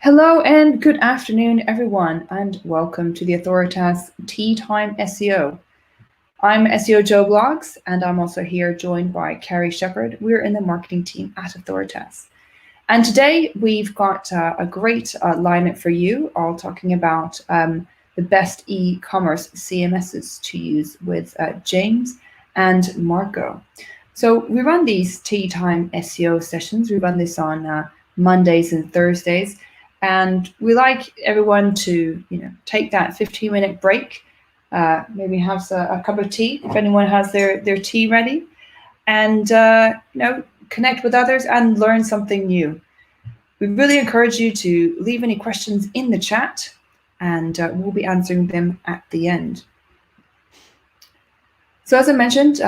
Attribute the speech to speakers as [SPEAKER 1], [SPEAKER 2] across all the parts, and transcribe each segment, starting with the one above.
[SPEAKER 1] Hello and good afternoon, everyone, and welcome to the Authoritas Tea Time SEO. I'm SEO Joe Blogs, and I'm also here joined by Carrie Shepherd. We're in the marketing team at Authoritas. And today we've got a great lineup for you, all talking about the best e-commerce CMSs to use with James and Marco. So we run these Tea Time SEO sessions. We run this on Mondays and Thursdays. And we like everyone to, take that 15-minute break, maybe have a cup of tea if anyone has their tea ready, and connect with others and learn something new. We really encourage you to leave any questions in the chat, and we'll be answering them at the end. So as I mentioned,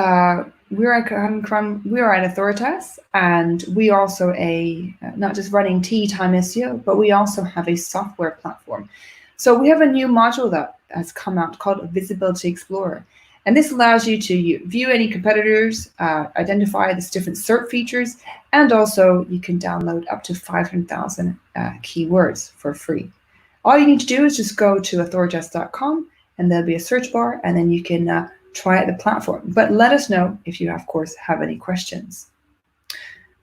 [SPEAKER 1] we are at Authoritas, and we also not just running Tea Time SEO, but we also have a software platform. So we have a new module that has come out called Visibility Explorer. And this allows you to view any competitors, identify the different SERP features, and also you can download up to 500,000 keywords for free. All you need to do is just go to authoritas.com, and there'll be a search bar, and then you can try out the platform. But let us know if you, of course, have any questions.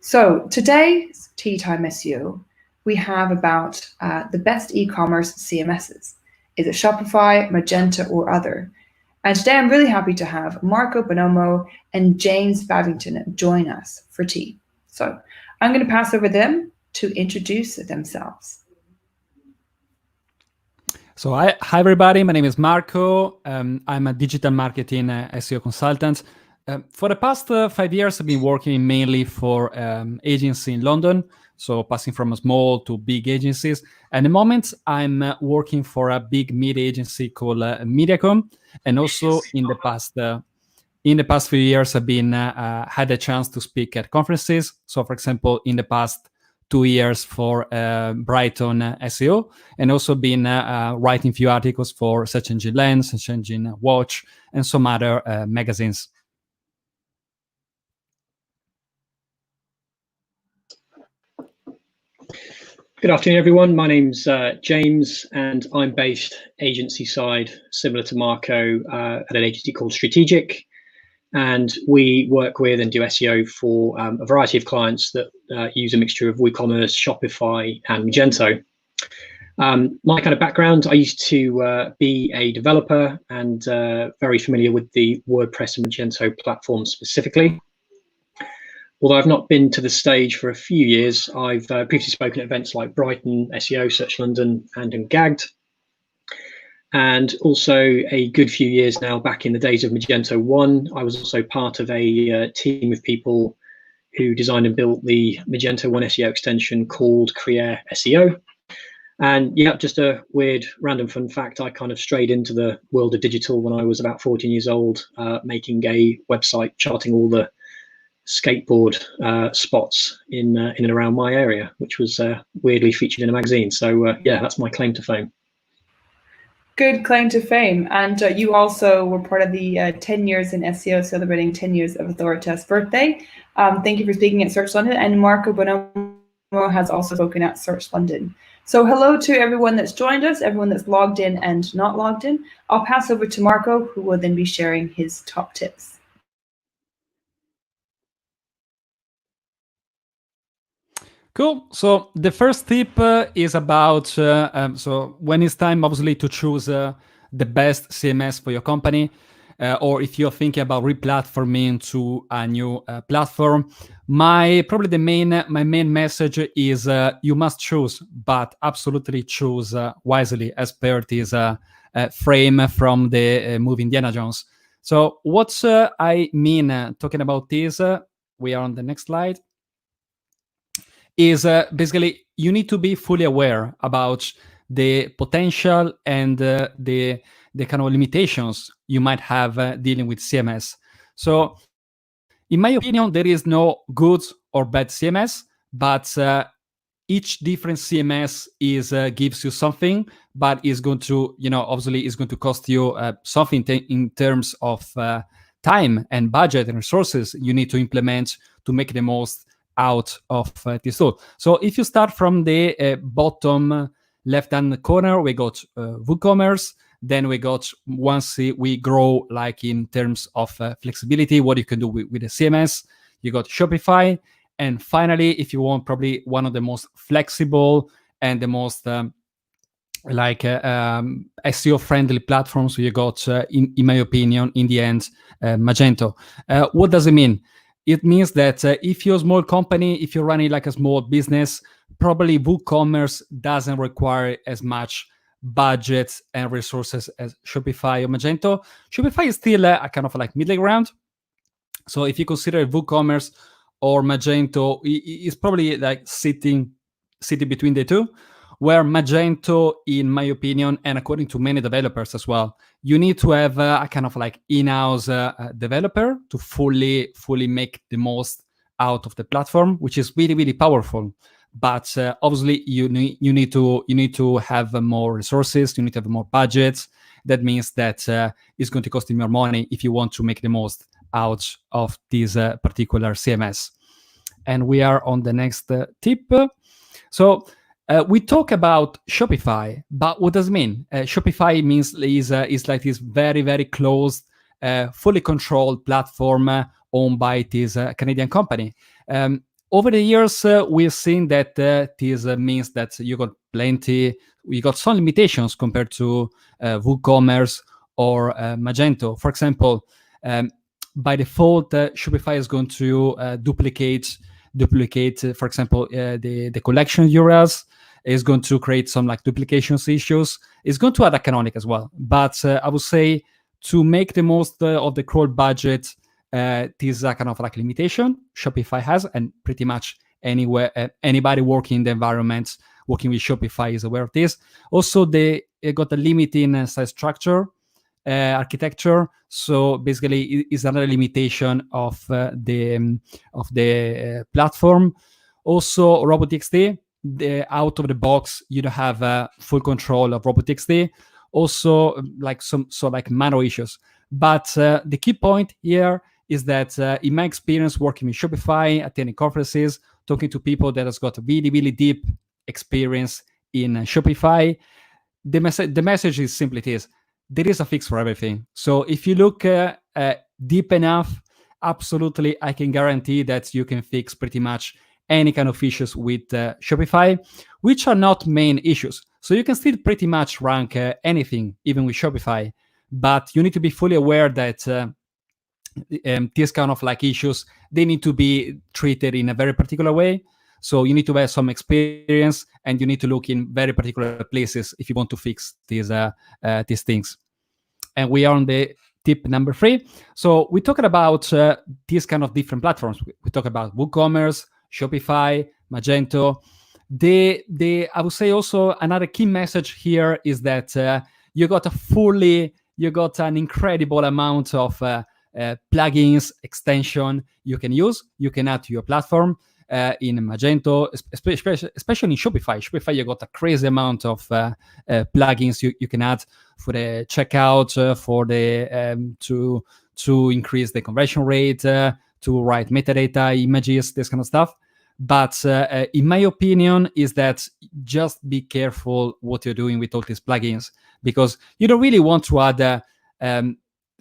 [SPEAKER 1] So today's Tea Time SEO, we have about the best e-commerce CMSs. Is it Shopify, Magento, or other? And today I'm really happy to have Marco Bonomo and James Bavington join us for tea. So I'm going to pass over them to introduce themselves.
[SPEAKER 2] So hi everybody, my name is Marco. I'm a digital marketing SEO consultant. For the past 5 years, I've been working mainly for agency in London, so passing from small to big agencies. At the moment, I'm working for a big media agency called Mediacom, and also in the past few years, I've been had a chance to speak at conferences. So, for example, in the past 2 years for Brighton SEO, and also been writing a few articles for Search Engine Lens, Search Engine Watch, and some other magazines.
[SPEAKER 3] Good afternoon, everyone. My name's James, and I'm based agency side, similar to Marco, at an agency called Strategic. And we work with and do SEO for a variety of clients that use a mixture of Woocommerce, Shopify, and Magento. My kind of background, I used to be a developer and very familiar with the WordPress and Magento platforms specifically. Although I've not been to the stage for a few years, I've previously spoken at events like Brighton SEO, Search London, and Gagged. And also a good few years now, back in the days of Magento 1, I was also part of a team of people who designed and built the Magento 1 SEO extension called Creare SEO. And yeah, just a weird random fun fact, I kind of strayed into the world of digital when I was about 14 years old, making a website charting all the skateboard spots in and around my area, which was weirdly featured in a magazine. So yeah, that's my claim to fame.
[SPEAKER 1] Good claim to fame. And you also were part of the 10 years in SEO, celebrating 10 years of Authoritas' birthday. Thank you for speaking at Search London. And Marco Bonomo has also spoken at Search London. So hello to everyone that's joined us, everyone that's logged in and not logged in. I'll pass over to Marco, who will then be sharing his top tips.
[SPEAKER 2] Cool. So the first tip is about, so when it's time, obviously, to choose the best CMS for your company, or if you're thinking about replatforming to a new platform, my main message is you must choose, but absolutely choose wisely, as per this frame from the movie Indiana Jones. So what I mean talking about this, we are on the next slide, is basically you need to be fully aware about the potential and the kind of limitations you might have dealing with CMS. So in my opinion, there is no good or bad CMS, but each different CMS gives you something, but is going to, obviously is going to cost you something in terms of time and budget and resources you need to implement to make the most out of this tool. So if you start from the bottom left-hand corner, we got WooCommerce. Then we got, once we grow like in terms of flexibility, what you can do with the CMS, you got Shopify. And finally, if you want probably one of the most flexible and the most SEO-friendly platforms, you got, in my opinion, in the end, Magento. What does it mean? It means that if you're a small company, if you're running like a small business, probably WooCommerce doesn't require as much budget and resources as Shopify or Magento. Shopify is still a kind of like middle ground. So if you consider WooCommerce or Magento, it's probably like sitting between the two, where Magento, in my opinion, and according to many developers as well, you need to have a kind of like in-house developer to fully make the most out of the platform, which is really, really powerful. But obviously, you need to have more resources. You need to have more budgets. That means that it's going to cost you more money if you want to make the most out of this particular CMS. And we are on the next tip. So we talk about Shopify, but what does it mean? Shopify means is like this very, very closed, fully controlled platform owned by this Canadian company. Over the years, we've seen that this means that you got some limitations compared to WooCommerce or Magento. For example, by default, Shopify is going to duplicate, for example, the collection URLs. Is going to create some like duplications issues. It's going to add a canonic as well. But I would say to make the most of the crawl budget, this is a kind of like limitation Shopify has, and pretty much anybody working in the environment working with Shopify is aware of this. Also, they got a limit in size structure architecture. So basically, it's another limitation of the platform. Also, robots.txt, out of the box, you don't have full control of robots.txt. Also, like like manual issues. But the key point here is that in my experience working with Shopify, attending conferences, talking to people that has got a really, really deep experience in Shopify, the message is simply this: there is a fix for everything. So if you look deep enough, absolutely, I can guarantee that you can fix pretty much any kind of issues with Shopify, which are not main issues. So you can still pretty much rank anything, even with Shopify. But you need to be fully aware that these kind of like issues, they need to be treated in a very particular way. So you need to have some experience, and you need to look in very particular places if you want to fix these things. And we are on the tip number 3. So we talked about these kind of different platforms. We talk about WooCommerce, Shopify, Magento. I would say also another key message here is that you got an incredible amount of plugins, extension you can use, you can add to your platform. In Magento, especially in Shopify. Shopify, you got a crazy amount of plugins you can add for the checkout, for the to increase the conversion rate, to write metadata, images, this kind of stuff. But in my opinion, is that just be careful what you're doing with all these plugins, because you don't really want to add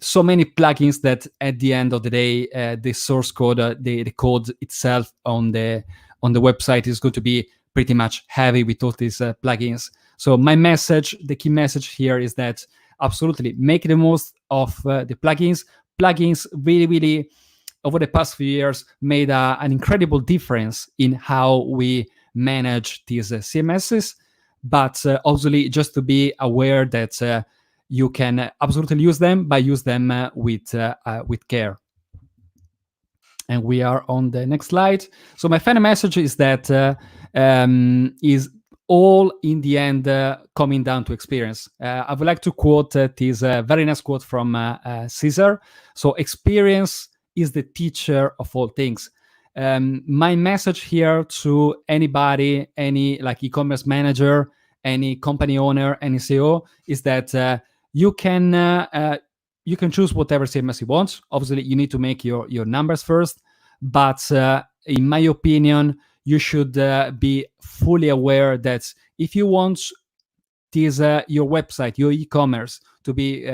[SPEAKER 2] so many plugins that at the end of the day, the source code, the code itself on the website is going to be pretty much heavy with all these plugins. So my message, the key message here is that absolutely make the most of the plugins. Plugins really, really, over the past few years, made an incredible difference in how we manage these CMSs. But obviously, just to be aware that you can absolutely use them, but use them with care. And we are on the next slide. So my final message is that is all in the end coming down to experience. I would like to quote this very nice quote from Caesar. So experience is the teacher of all things. My message here to anybody, any like e-commerce manager, any company owner, any CEO, is that you can choose whatever CMS you want. Obviously, you need to make your numbers first, but in my opinion, you should be fully aware that if you want this your website, your e-commerce to be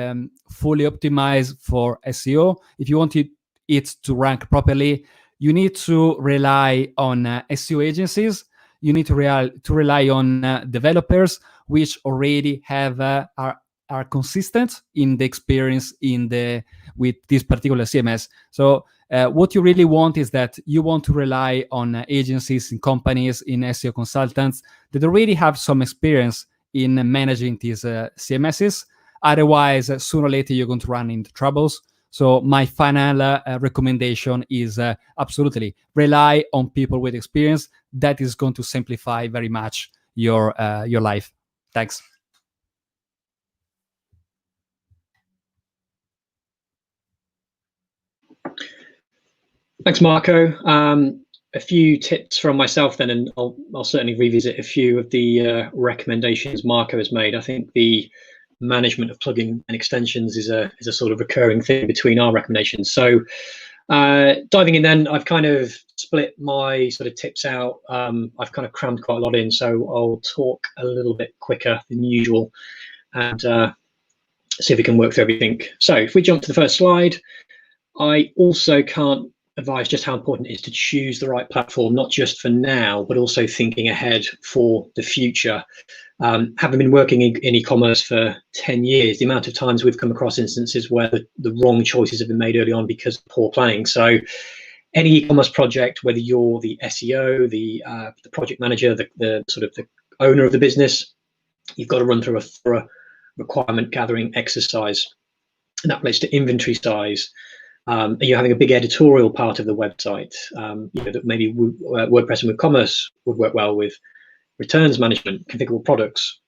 [SPEAKER 2] fully optimized for SEO, if you want it to rank properly, you need to rely on SEO agencies. You need to rely on developers which already have are consistent in the experience with this particular CMS. So what you really want is that you want to rely on agencies and companies, in SEO consultants that already have some experience in managing these CMSs. Otherwise, sooner or later, you're going to run into troubles. So my final recommendation is absolutely rely on people with experience. That is going to simplify very much your life. Thanks.
[SPEAKER 3] Thanks, Marco. A few tips from myself then, and I'll certainly revisit a few of the recommendations Marco has made. I think the management of plugin and extensions is a sort of recurring thing between our recommendations. So diving in then, I've kind of split my sort of tips out. I've kind of crammed quite a lot in, so I'll talk a little bit quicker than usual and see if we can work through everything. So if we jump to the first slide, I also can't advise just how important it is to choose the right platform, not just for now, but also thinking ahead for the future. Having been working in e-commerce for 10 years, the amount of times we've come across instances where the wrong choices have been made early on because of poor planning. So any e-commerce project, whether you're the SEO, the project manager, the sort of the owner of the business, you've got to run through a thorough requirement gathering exercise. And that relates to inventory size. You're having a big editorial part of the website, that maybe WordPress and Woocommerce would work well with, returns management, configurable products.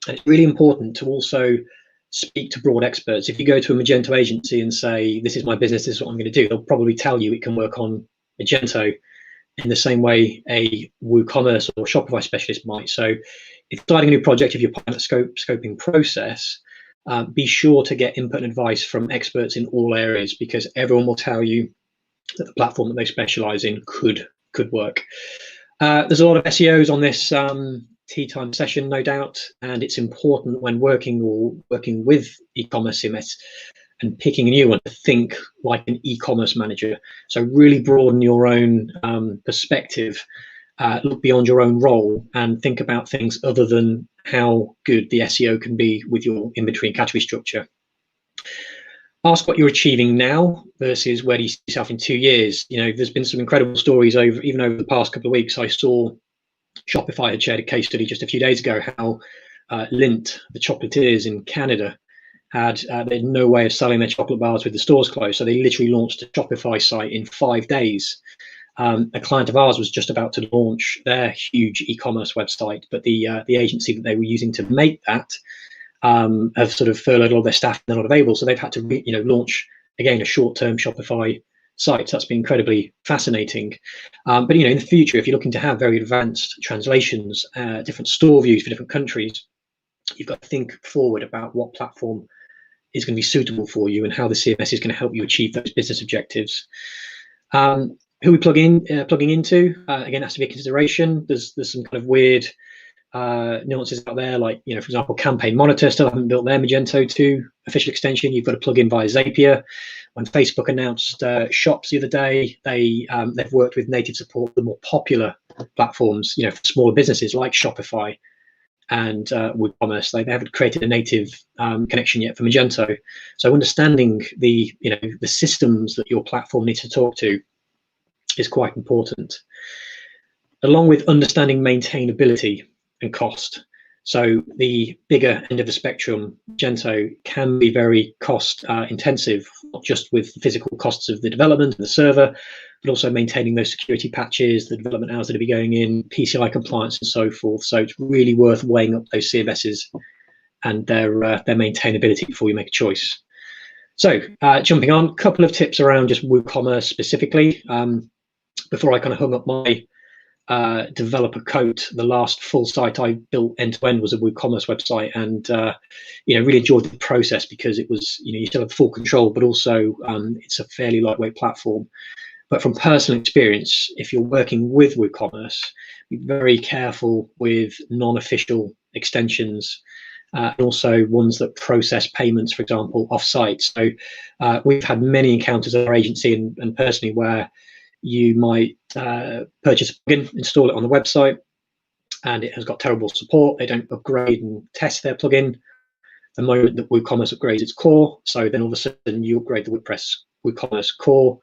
[SPEAKER 3] And it's really important to also speak to broad experts. If you go to a Magento agency and say, this is my business, this is what I'm going to do, they'll probably tell you it can work on Magento in the same way a Woocommerce or Shopify specialist might. So if starting a new project, if you're part of the scoping process, be sure to get input and advice from experts in all areas, because everyone will tell you that the platform that they specialize in could work. There's a lot of SEOs on this tea time session, no doubt, and it's important when working with Ecommerce CMS and picking a new one to think like an e-commerce manager. So really broaden your own perspective, look beyond your own role and think about things other than how good the SEO can be with your inventory and category structure. Ask what you're achieving now versus where do you see yourself in 2 years. There's been some incredible stories even over the past couple of weeks. I saw Shopify had shared a case study just a few days ago how Lindt, the chocolatiers in Canada, they had no way of selling their chocolate bars with the stores closed. So they literally launched a Shopify site in 5 days. A client of ours was just about to launch their huge e-commerce website, but the agency that they were using to make that have sort of furloughed all their staff and they're not available. So they've had to launch again a short-term Shopify site. So that's been incredibly fascinating. But in the future, if you're looking to have very advanced translations, different store views for different countries, you've got to think forward about what platform is going to be suitable for you and how the CMS is going to help you achieve those business objectives. Who we plugging into, again, has to be a consideration. There's some kind of weird nuances out there, like, for example, Campaign Monitor still haven't built their Magento 2 official extension. You've got to plug in via Zapier. When Facebook announced Shops the other day, they've worked with native support for the more popular platforms, for smaller businesses like Shopify and Woocommerce. They haven't created a native connection yet for Magento. So understanding the systems that your platform needs to talk to is quite important, along with understanding maintainability and cost. So the bigger end of the spectrum, Magento, can be very cost intensive, not just with the physical costs of the development and the server, but also maintaining those security patches, the development hours that will be going in, PCI compliance and so forth. So it's really worth weighing up those CMSs and their maintainability before you make a choice. So jumping on, a couple of tips around just WooCommerce specifically. Before I kind of hung up my developer coat, the last full site I built end-to-end was a WooCommerce website, and really enjoyed the process because it was, you still have full control, but also it's a fairly lightweight platform. But from personal experience, if you're working with WooCommerce, be very careful with non-official extensions, and also ones that process payments, for example, off-site. So we've had many encounters at our agency and personally where you might purchase a plugin, install it on the website, and it has got terrible support. They don't upgrade and test their plugin. The moment that WooCommerce upgrades its core, so then all of a sudden you upgrade the WooCommerce core,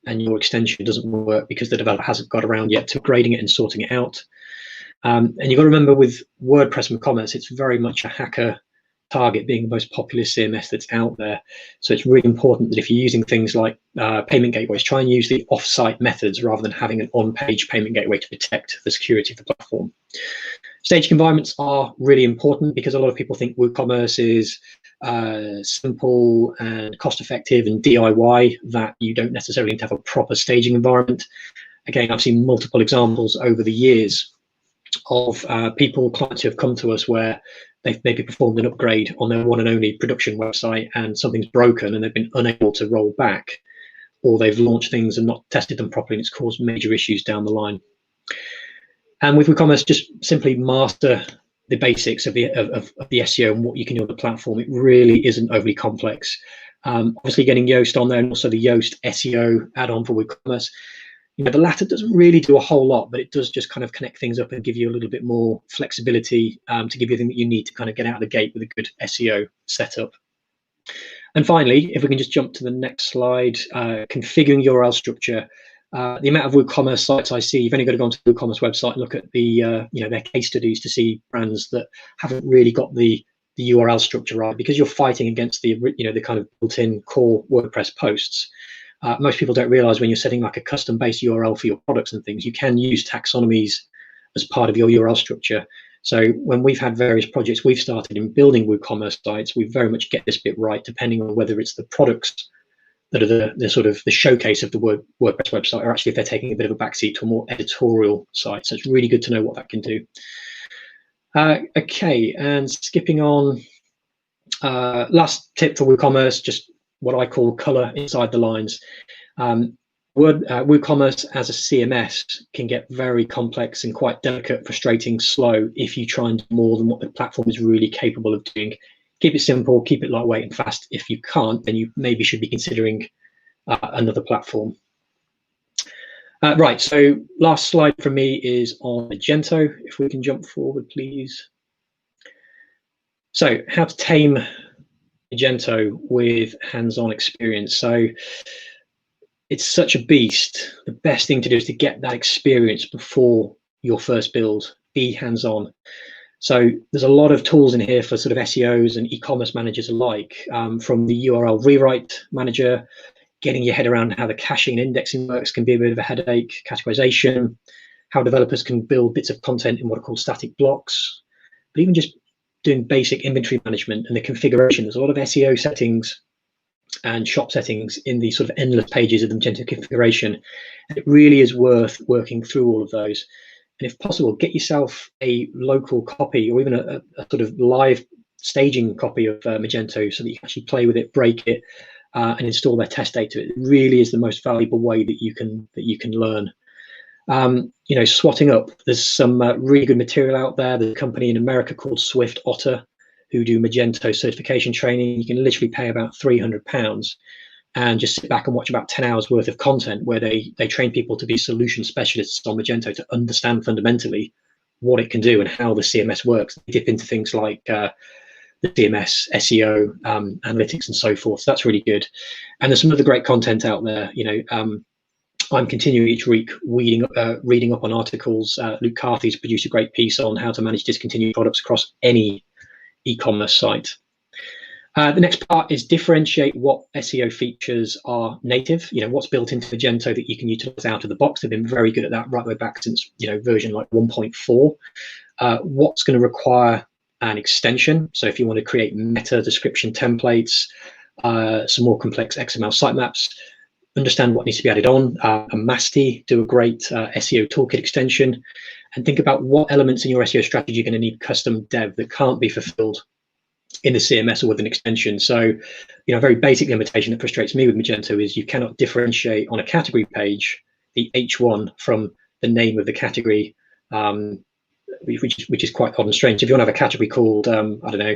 [SPEAKER 3] and your extension doesn't work because the developer hasn't got around yet to grading it and sorting it out. And you've got to remember with WordPress and WooCommerce, it's very much a hacker target, being the most popular CMS that's out there. So it's really important that if you're using things like payment gateways, try and use the off-site methods rather than having an on-page payment gateway to protect the security of the platform. Staging environments are really important because a lot of people think WooCommerce is simple and cost-effective and DIY, that you don't necessarily need to have a proper staging environment. Again, I've seen multiple examples over the years of clients who have come to us where they've maybe performed an upgrade on their one and only production website and something's broken and they've been unable to roll back, or they've launched things and not tested them properly and it's caused major issues down the line. And with WooCommerce, just simply master the basics of the SEO and what you can do on the platform. It really isn't overly complex. Obviously, getting Yoast on there and also the Yoast SEO add-on for WooCommerce. The latter doesn't really do a whole lot, but it does just kind of connect things up and give you a little bit more flexibility to give you everything that you need to kind of get out of the gate with a good SEO setup. And finally, if we can just jump to the next slide, configuring URL structure. The amount of WooCommerce sites I see, you've only got to go onto the WooCommerce website and look at the their case studies to see brands that haven't really got the URL structure right, because you're fighting against the kind of built-in core WordPress posts. Most people don't realize when you're setting like a custom-based URL for your products and things, you can use taxonomies as part of your URL structure. So when we've had various projects we've started in building WooCommerce sites, we very much get this bit right, depending on whether it's the products that are the sort of the showcase of the WordPress website, or actually if they're taking a bit of a backseat to a more editorial site. So it's really good to know what that can do. Okay, and skipping on, last tip for WooCommerce, just what I call color inside the lines. WooCommerce as a CMS can get very complex and quite delicate, frustrating, slow if you try and do more than what the platform is really capable of doing. Keep it simple, keep it lightweight and fast. If you can't, then you maybe should be considering another platform. Right, so last slide for me is on Magento. If we can jump forward, please. So how to tame Magento with hands-on experience. So it's such a beast. The best thing to do is to get that experience before your first build. Be hands-on. So there's a lot of tools in here for sort of SEOs and e-commerce managers alike, from the URL rewrite manager, getting your head around how the caching and indexing works can be a bit of a headache, categorization, how developers can build bits of content in what are called static blocks, but even just doing basic inventory management and the configuration. There's a lot of SEO settings and shop settings in the sort of endless pages of the Magento configuration. And it really is worth working through all of those. And if possible, get yourself a local copy or even a sort of live staging copy of Magento so that you can actually play with it, break it, and install their test data. It really is the most valuable way that you can learn. Swatting up. There's some really good material out there. There's a company in America called Swift Otter who do Magento certification training. You can literally pay about £300 and just sit back and watch about 10 hours worth of content where they train people to be solution specialists on Magento to understand fundamentally what it can do and how the CMS works. They dip into things like the CMS, SEO, analytics, and so forth. So that's really good. And there's some other great content out there. I'm continuing each week reading up on articles. Luke Carthy's produced a great piece on how to manage discontinued products across any e-commerce site. The next part is differentiate what SEO features are native, what's built into Magento that you can utilize out of the box. They've been very good at that right way back since, version like 1.4. What's going to require an extension. So if you want to create meta description templates, some more complex XML sitemaps, understand what needs to be added on. Masti do a great SEO toolkit extension, and think about what elements in your SEO strategy are going to need custom dev that can't be fulfilled in the CMS or with an extension. So, a very basic limitation that frustrates me with Magento is you cannot differentiate on a category page the H1 from the name of the category, which is quite odd and strange. If you want to have a category called, I don't know,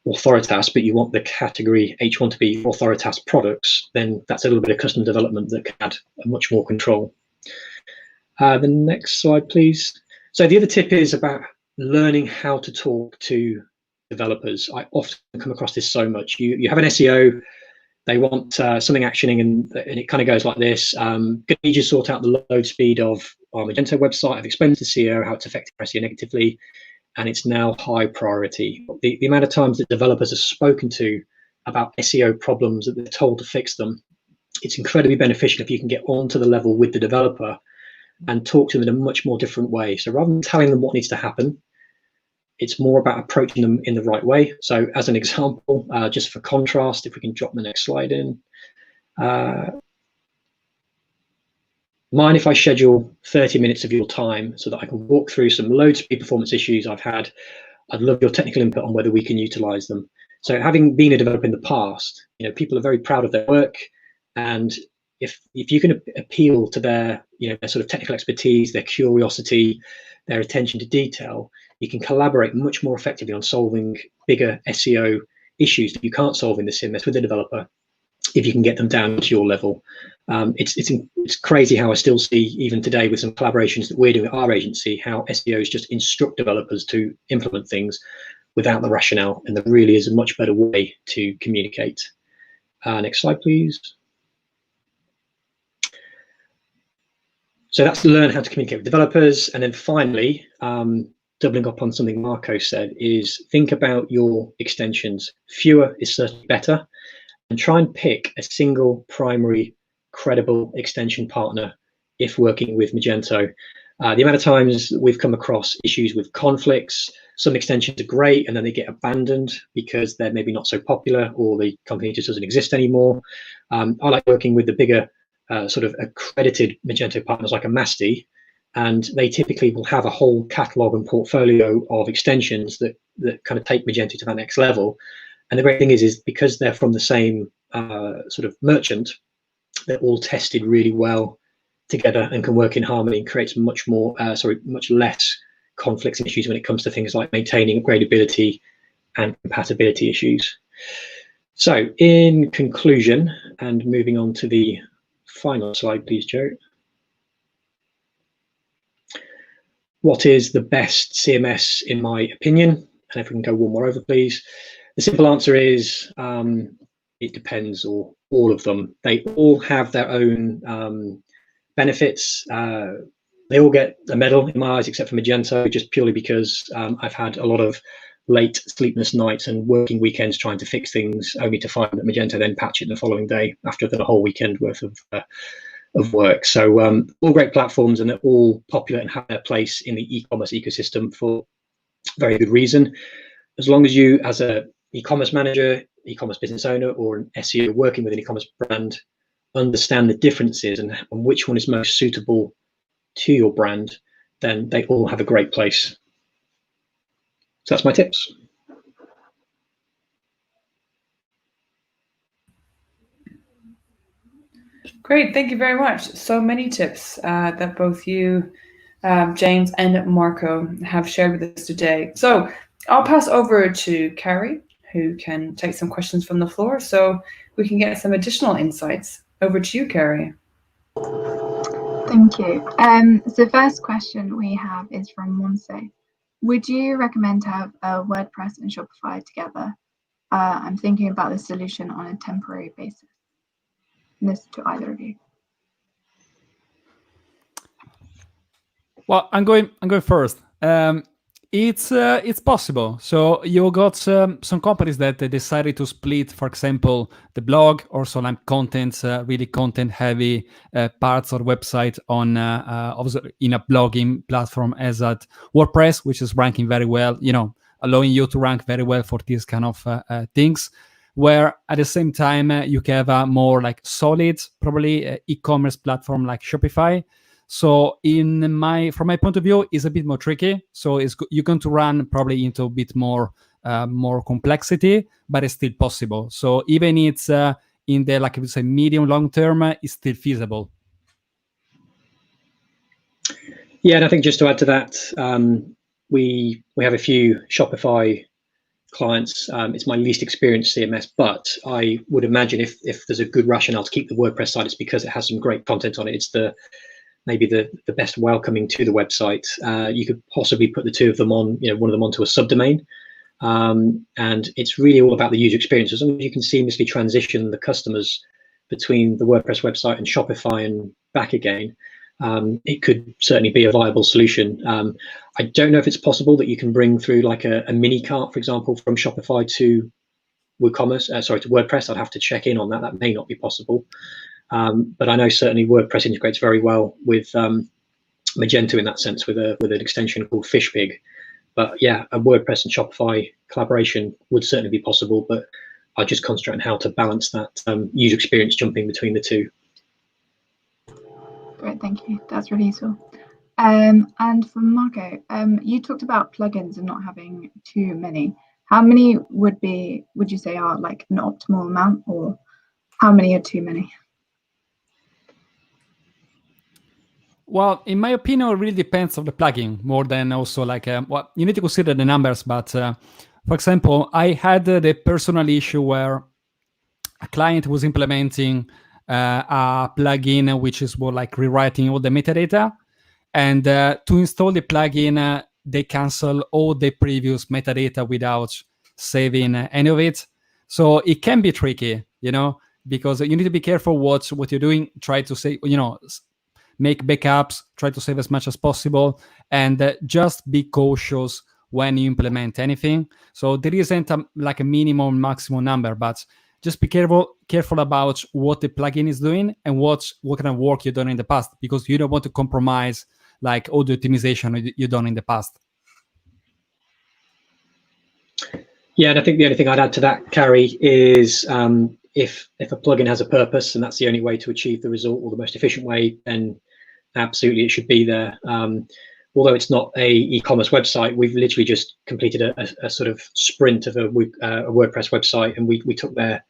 [SPEAKER 3] Authoritas, but you want the category H1 to be Authoritas products, then that's a little bit of custom development that can add much more control. The next slide, please. So the other tip is about learning how to talk to developers. I often come across this so much. You have an SEO, they want something actioning, and it kind of goes like this. Gonna need you to sort out the load speed of our Magento website. I've explained to the CEO how it's affecting SEO negatively, and it's now high priority. The amount of times that developers are spoken to about SEO problems that they're told to fix them, it's incredibly beneficial if you can get onto the level with the developer and talk to them in a much more different way. So rather than telling them what needs to happen, it's more about approaching them in the right way. So as an example, just for contrast, if we can drop the next slide in. Mind if I schedule 30 minutes of your time so that I can walk through some load speed performance issues I've had? I'd love your technical input on whether we can utilize them. So having been a developer in the past, people are very proud of their work, and if you can appeal to their their sort of technical expertise, their curiosity, their attention to detail, you can collaborate much more effectively on solving bigger SEO issues that you can't solve in the CMS with the developer if you can get them down to your level. It's crazy how I still see, even today with some collaborations that we're doing at our agency, how SEOs just instruct developers to implement things without the rationale, and there really is a much better way to communicate. Next slide, please. So that's to learn how to communicate with developers. And then finally, doubling up on something Marco said, is think about your extensions. Fewer is certainly better, and try and pick a single primary credible extension partner if working with Magento. The amount of times we've come across issues with conflicts, some extensions are great and then they get abandoned because they're maybe not so popular or the company just doesn't exist anymore. I like working with the bigger sort of accredited Magento partners like a Masti, and they typically will have a whole catalog and portfolio of extensions that kind of take Magento to that next level. And the great thing is because they're from the same sort of merchant, they're all tested really well together and can work in harmony, and creates much less conflicts and issues when it comes to things like maintaining upgradability and compatibility issues. So in conclusion, and moving on to the final slide, please, Joe. What is the best CMS in my opinion? And if we can go one more over, please. The simple answer is it depends, or all of them. They all have their own benefits. They all get a medal in my eyes, except for Magento, just purely because I've had a lot of late sleepless nights and working weekends trying to fix things, only to find that Magento then patch it the following day after the whole weekend worth of work. So all great platforms, and they're all popular and have their place in the e-commerce ecosystem for very good reason. As long as you, as a e-commerce manager, e-commerce business owner, or an SEO working with an e-commerce brand, understand the differences and which one is most suitable to your brand, then they all have a great place. So that's my tips.
[SPEAKER 1] Great, thank you very much. So many tips that both you, James, and Marco have shared with us today. So I'll pass over to Carrie, who can take some questions from the floor so we can get some additional insights. Over to you, Carrie.
[SPEAKER 4] Thank you. So the first question we have is from Monse. Would you recommend to have WordPress and Shopify together? I'm thinking about the solution on a temporary basis. And this to either of you.
[SPEAKER 2] Well, I'm going first. It's possible. So you got some companies that decided to split, for example, the blog or some content, really content-heavy parts or website on in a blogging platform as at WordPress, which is ranking very well. Allowing you to rank very well for these kind of things. Where at the same time you can have a more like solid, probably e-commerce platform like Shopify. So from my point of view, it's a bit more tricky. So you're going to run probably into a bit more more complexity, but it's still possible. So even it's in the, like I would say, medium long term, it's still feasible.
[SPEAKER 3] Yeah, and I think just to add to that, we have a few Shopify clients. It's my least experienced CMS, but I would imagine if there's a good rationale to keep the WordPress site, it's because it has some great content on it. It's maybe the best welcoming to the website. You could possibly put the two of them on, one of them onto a subdomain. And it's really all about the user experience. As long as you can seamlessly transition the customers between the WordPress website and Shopify and back again, it could certainly be a viable solution. I don't know if it's possible that you can bring through like a mini cart, for example, from Shopify to WooCommerce, to WordPress. I'd have to check in on that. That may not be possible. But I know certainly WordPress integrates very well with Magento in that sense, with an extension called Fishpig. But yeah, a WordPress and Shopify collaboration would certainly be possible, but I just concentrate on how to balance that user experience jumping between the two.
[SPEAKER 4] Great, thank you. That's really useful. And for Marco, you talked about plugins and not having too many. How many would you say are like an optimal amount, or how many are too many?
[SPEAKER 2] Well, in my opinion, it really depends on the plugin more than also like, well, you need to consider the numbers. But for example, I had the personal issue where a client was implementing a plugin which is more like rewriting all the metadata. And to install the plugin, they cancel all the previous metadata without saving any of it. So it can be tricky, because you need to be careful what you're doing. Try to say, make backups, try to save as much as possible, and just be cautious when you implement anything. So there isn't like a minimum, maximum number, but just be careful about what the plugin is doing and what kind of work you've done in the past, because you don't want to compromise like all the optimization you've done in the past.
[SPEAKER 3] Yeah, and I think the only thing I'd add to that, Carrie, is if a plugin has a purpose and that's the only way to achieve the result or the most efficient way, then absolutely it should be there. Although it's not a e-commerce website, we've literally just completed a sort of sprint of a WordPress website, and we took their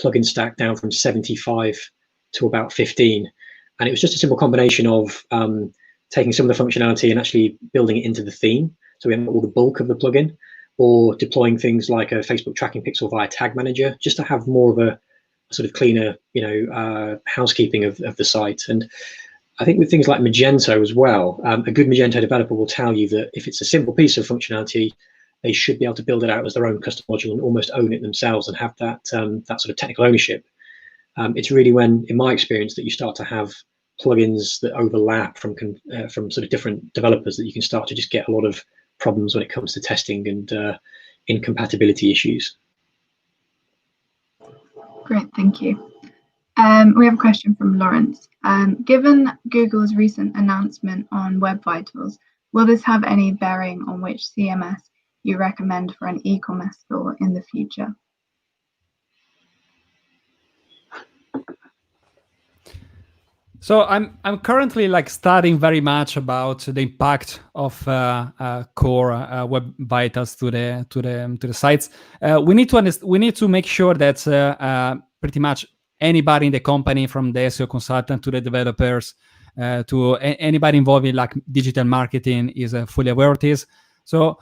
[SPEAKER 3] plugin stack down from 75 to about 15. And it was just a simple combination of taking some of the functionality and actually building it into the theme. So we have all the bulk of the plugin, or deploying things like a Facebook tracking pixel via Tag Manager, just to have more of a sort of cleaner, housekeeping of the site. And I think with things like Magento as well, a good Magento developer will tell you that if it's a simple piece of functionality, they should be able to build it out as their own custom module and almost own it themselves and have that sort of technical ownership. It's really when, in my experience, that you start to have plugins that overlap from sort of different developers that you can start to just get a lot of problems when it comes to testing and incompatibility issues.
[SPEAKER 4] Great, thank you. We have a question from Lawrence. Given Google's recent announcement on Web Vitals, will this have any bearing on which CMS you recommend for an e-commerce store in the future?
[SPEAKER 2] So I'm currently like studying very much about the impact of core Web Vitals to the sites. We need to make sure that pretty much anybody in the company, from the SEO consultant to the developers to anybody involved in like digital marketing, is fully aware of this. So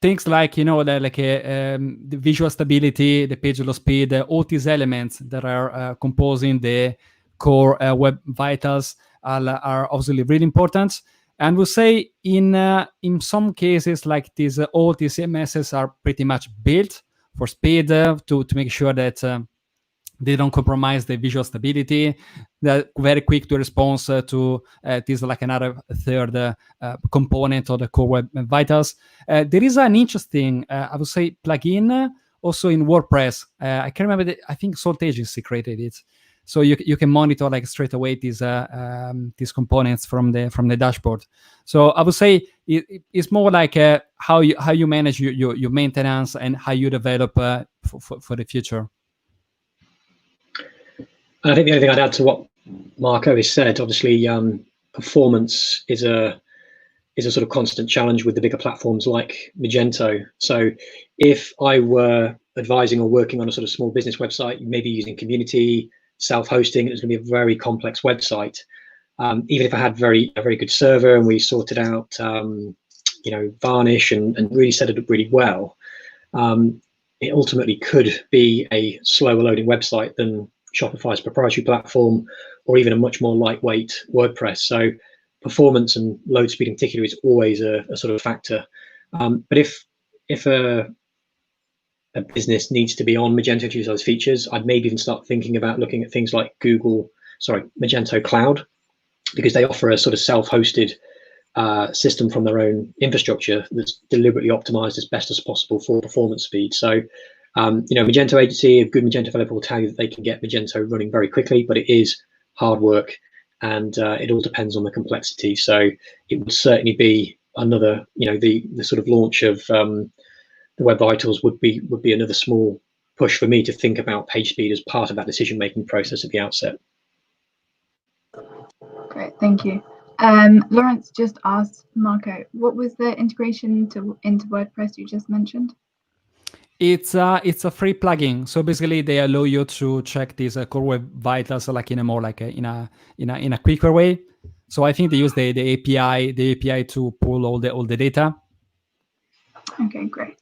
[SPEAKER 2] things like the visual stability, the page load speed, all these elements that are composing the core Web Vitals are obviously really important. And we'll say in some cases like this, all these CMSs are pretty much built for speed to make sure that they don't compromise the visual stability. They're very quick to respond to this, like another third component of the core Web Vitals. There is an interesting, I would say, plugin also in WordPress. I can't remember. I think Salt Agency created it. So you can monitor like straight away these components from the dashboard. So I would say it's more like how you manage your maintenance and how you develop for the future.
[SPEAKER 3] I think the only thing I'd add to what Marco has said, obviously, performance is a is a sort of constant challenge with the bigger platforms like Magento. So if I were advising or working on a sort of small business website, maybe using community, self-hosting, it was going to be a very complex website. Even if I had a very good server and we sorted out, varnish and really set it up really well, it ultimately could be a slower loading website than Shopify's proprietary platform, or even a much more lightweight WordPress. So performance and load speed in particular is always a sort of factor. But if a business needs to be on Magento to use those features, I'd maybe even start thinking about looking at things like Magento Cloud, because they offer a sort of self-hosted system from their own infrastructure that's deliberately optimized as best as possible for performance speed. So, Magento agency, a good Magento developer will tell you that they can get Magento running very quickly, but it is hard work, and it all depends on the complexity. So it would certainly be another, the sort of launch of the Web Vitals would be another small push for me to think about PageSpeed as part of that decision-making process at the outset.
[SPEAKER 4] Great, thank you. Lawrence just asked Marco, what was the integration into WordPress you just mentioned?
[SPEAKER 2] It's a free plugin. So basically, they allow you to check these core web vitals like in a more like in a quicker way. So I think they use the API to pull all the data.
[SPEAKER 4] Okay, great.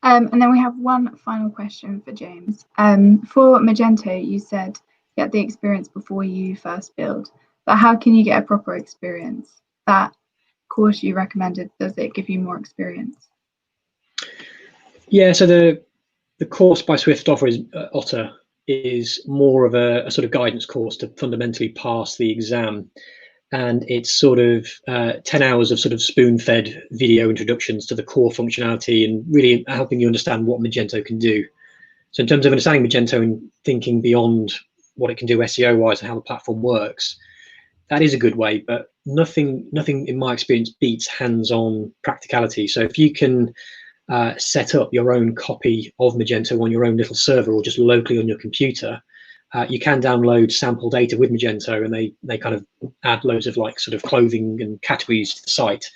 [SPEAKER 4] And then we have one final question for James. For Magento, you said get the experience before you first build, but how can you get a proper experience? That course you recommended, does it give you more experience?
[SPEAKER 3] Yeah, so the course by Swift Otter is more of a sort of guidance course to fundamentally pass the exam. And it's sort of 10 hours of sort of spoon-fed video introductions to the core functionality and really helping you understand what Magento can do. So in terms of understanding Magento and thinking beyond what it can do SEO-wise and how the platform works, that is a good way, but nothing in my experience beats hands-on practicality. So if you can set up your own copy of Magento on your own little server or just locally on your computer, you can download sample data with Magento, and they kind of add loads of like sort of clothing and categories to the site.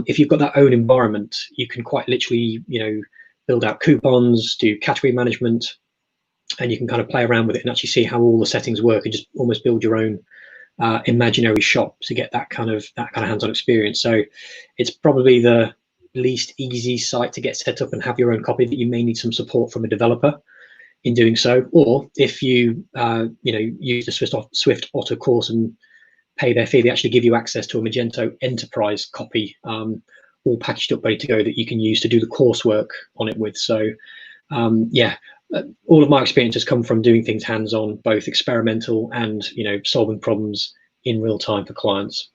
[SPEAKER 3] If you've got that own environment, you can quite literally, build out coupons, do category management, and you can kind of play around with it and actually see how all the settings work and just almost build your own imaginary shop to get that kind of hands-on experience. So it's probably the least easy site to get set up and have your own copy that you may need some support from a developer in doing so. Or if you use the Swift Otter course and pay their fee, they actually give you access to a Magento enterprise copy, all packaged up ready to go that you can use to do the coursework on it with. So all of my experience has come from doing things hands-on, both experimental and solving problems in real time for clients.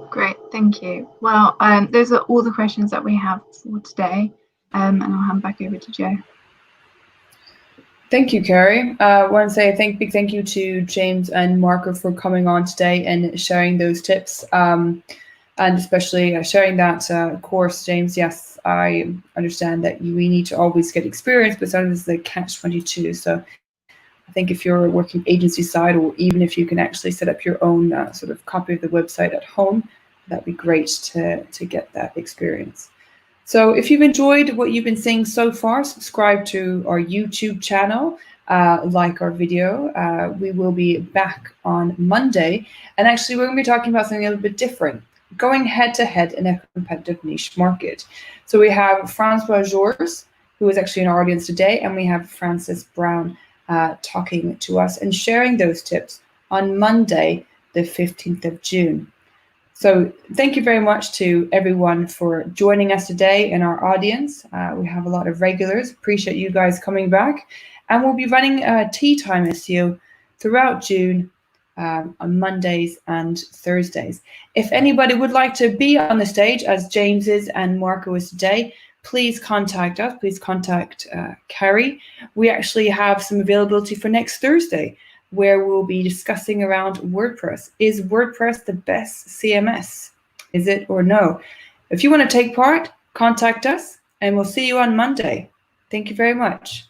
[SPEAKER 4] Great, thank you. Well, those are all the questions that we have for today, and I'll hand back over to Joe.
[SPEAKER 1] Thank you, Carrie. I want to say a big thank you to James and Marco for coming on today and sharing those tips, and especially sharing that course, James. Yes, I understand that we need to always get experience, but sometimes the catch-22. So I think if you're working agency side, or even if you can actually set up your own sort of copy of the website at home, that'd be great to get that experience. So if you've enjoyed what you've been seeing so far, subscribe to our YouTube channel, like our video. We will be back on Monday. And actually, we're going to be talking about something a little bit different, going head-to-head in a competitive niche market. So we have Francois Georges, who is actually in our audience today, and we have Francis Brown talking to us and sharing those tips on Monday, the 15th of June. So thank you very much to everyone for joining us today in our audience. We have a lot of regulars. Appreciate you guys coming back. And we'll be running Tea Time SEO throughout June on Mondays and Thursdays. If anybody would like to be on the stage, as James is and Marco is today, please contact us. Please contact Carrie. We actually have some availability for next Thursday, where we'll be discussing around WordPress. Is WordPress the best CMS? Is it or no? If you want to take part, contact us, and we'll see you on Monday. Thank you very much.